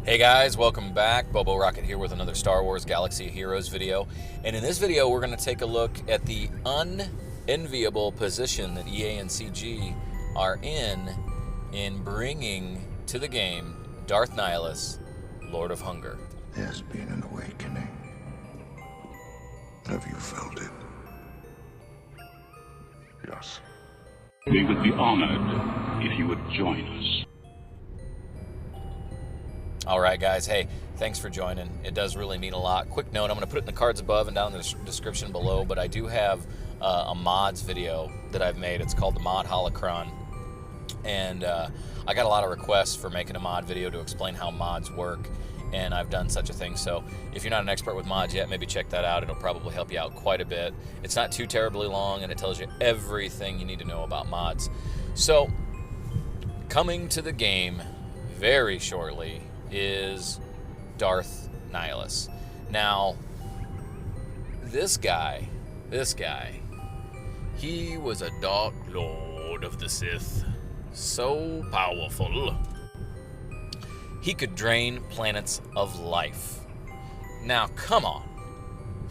Hey guys, welcome back. Bobo Rocket here with another Star Wars Galaxy of Heroes video. And in this video, we're going to take a look at the unenviable position that EA and CG are in bringing to the game Darth Nihilus, Lord of Hunger. There's been an awakening. Have you felt it? Yes. We would be honored if you would join us. Alright guys, hey, thanks for joining. It does really mean a lot. Quick note, I'm going to put it in the cards above and down in the description below, but I do have a mods video that I've made. It's called the Mod Holocron. And I got a lot of requests for making a mod video to explain how mods work, and I've done such a thing. So if you're not an expert with mods yet, maybe check that out. It'll probably help you out quite a bit. It's not too terribly long, and it tells you everything you need to know about mods. So, coming to the game very shortly is Darth Nihilus. Now, this guy, he was a Dark Lord of the Sith. So powerful. He could drain planets of life. Now, come on.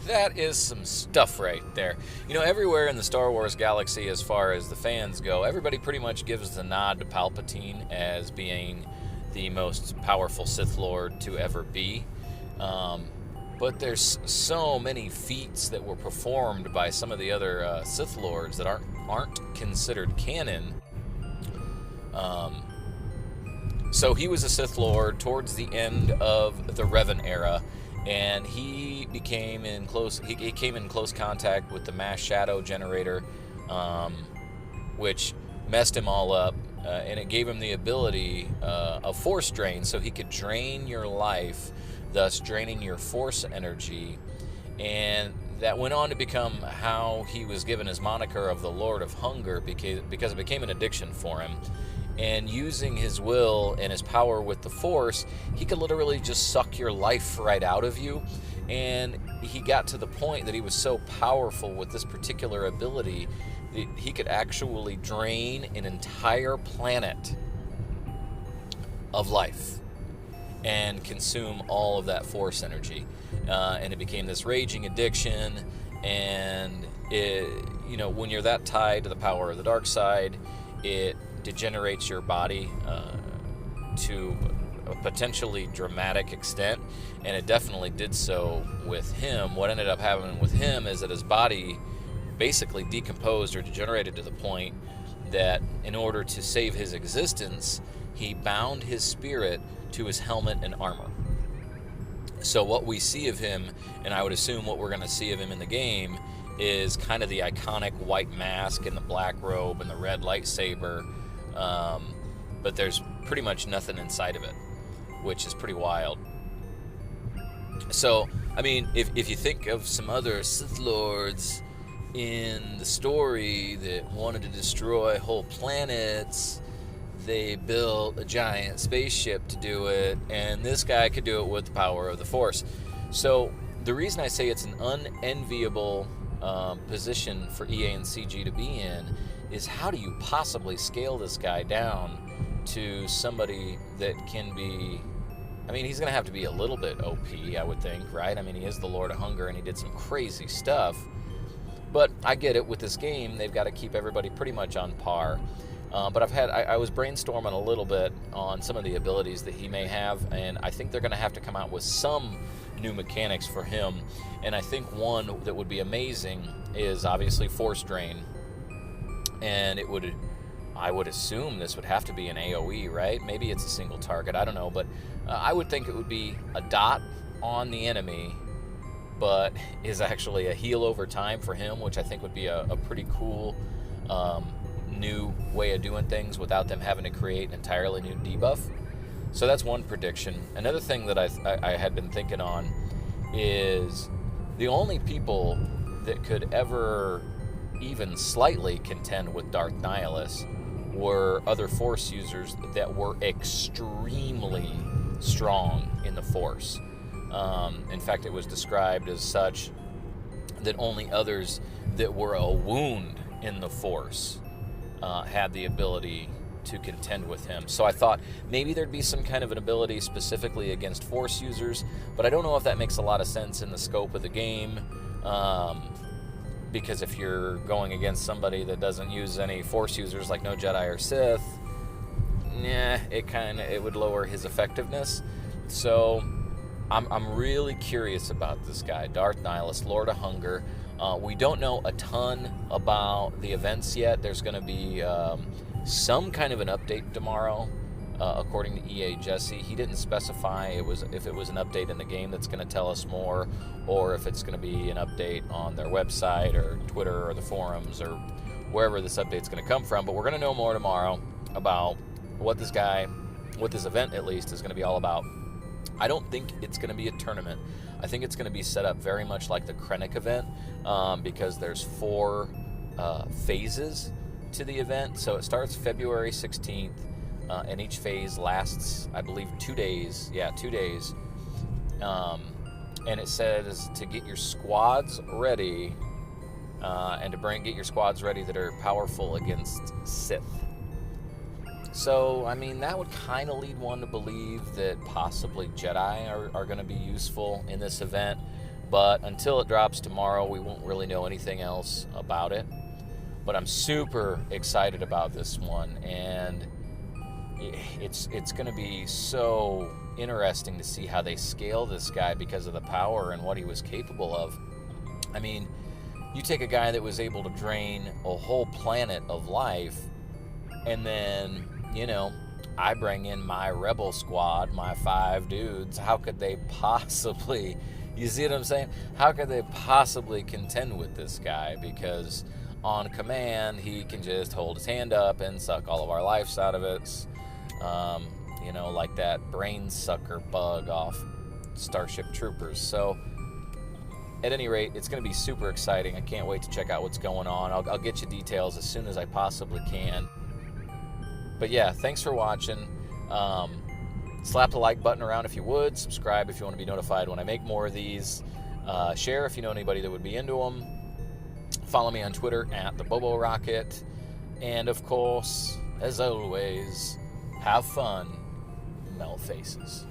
That is some stuff right there. You know, everywhere in the Star Wars galaxy, as far as the fans go, everybody pretty much gives the nod to Palpatine as being the most powerful Sith Lord to ever be. But there's so many feats that were performed by some of the other Sith Lords that aren't considered canon. So he was a Sith Lord towards the end of the Revan era, and he came in close contact with the mass shadow generator, which messed him all up, and it gave him the ability of force drain, so he could drain your life, thus draining your force energy. And that went on to become how he was given his moniker of the Lord of Hunger, because it became an addiction for him. And using his will and his power with the Force, he could literally just suck your life right out of you. And he got to the point that he was so powerful with this particular ability that he could actually drain an entire planet of life and consume all of that Force energy. And it became this raging addiction. And you know, when you're that tied to the power of the dark side, it degenerates your body to a potentially dramatic extent, and it definitely did so with him. What ended up happening with him is that his body basically decomposed or degenerated to the point that in order to save his existence, he bound his spirit to his helmet and armor. So what we see of him, and I would assume what we're going to see of him in the game, is kind of the iconic white mask and the black robe and the red lightsaber, but there's pretty much nothing inside of it, which is pretty wild. So, I mean, if you think of some other Sith Lords in the story that wanted to destroy whole planets, they built a giant spaceship to do it, and this guy could do it with the power of the Force. So, the reason I say it's an unenviable position for EA and CG to be in is, how do you possibly scale this guy down to somebody that can be, I mean, he's going to have to be a little bit OP, I would think, right? I mean, he is the Lord of Hunger and he did some crazy stuff, but I get it, with this game they've got to keep everybody pretty much on par. But I was brainstorming a little bit on some of the abilities that he may have, and I think they're going to have to come out with some new mechanics for him. And I think one that would be amazing is obviously Force Drain. And I would assume this would have to be an AoE, right? Maybe it's a single target, I don't know, but I would think it would be a dot on the enemy, but is actually a heal over time for him, which I think would be a pretty cool new way of doing things without them having to create an entirely new debuff. So that's one prediction. Another thing that I had been thinking on is the only people that could ever even slightly contend with Darth Nihilus were other Force users that were extremely strong in the Force. In fact, it was described as such that only others that were a wound in the Force had the ability to contend with him. So I thought maybe there'd be some kind of an ability specifically against Force users, but I don't know if that makes a lot of sense in the scope of the game, because if you're going against somebody that doesn't use any Force users, like no Jedi or Sith, it would lower his effectiveness. So I'm really curious about this guy, Darth Nihilus, Lord of Hunger. We don't know a ton about the events yet. There's going to be some kind of an update tomorrow, according to EA Jesse. He didn't specify if it was an update in the game that's going to tell us more, or if it's going to be an update on their website or Twitter or the forums or wherever this update's going to come from. But we're going to know more tomorrow about what this event at least is going to be all about. I don't think it's going to be a tournament. I think it's going to be set up very much like the Krennic event, because there's 4 phases to the event. So it starts February 16th, and each phase lasts, I believe, 2 days. Yeah, 2 days. And it says to get your squads ready, and to get your squads ready that are powerful against Sith. So, I mean, that would kind of lead one to believe that possibly Jedi are going to be useful in this event. But until it drops tomorrow, we won't really know anything else about it. But I'm super excited about this one, and it's going to be so interesting to see how they scale this guy because of the power and what he was capable of. I mean, you take a guy that was able to drain a whole planet of life, and then, you know, I bring in my rebel squad, my 5 dudes. How could they possibly, you see what I'm saying? How could they possibly contend with this guy? Because on command, he can just hold his hand up and suck all of our lives out of it. You know, like that brain sucker bug off Starship Troopers. So, at any rate, it's going to be super exciting. I can't wait to check out what's going on. I'll get you details as soon as I possibly can. But yeah, thanks for watching. Slap the like button around if you would. Subscribe if you want to be notified when I make more of these. Share if you know anybody that would be into them. Follow me on Twitter @TheBoboRocket. And of course, as always, have fun, melt faces.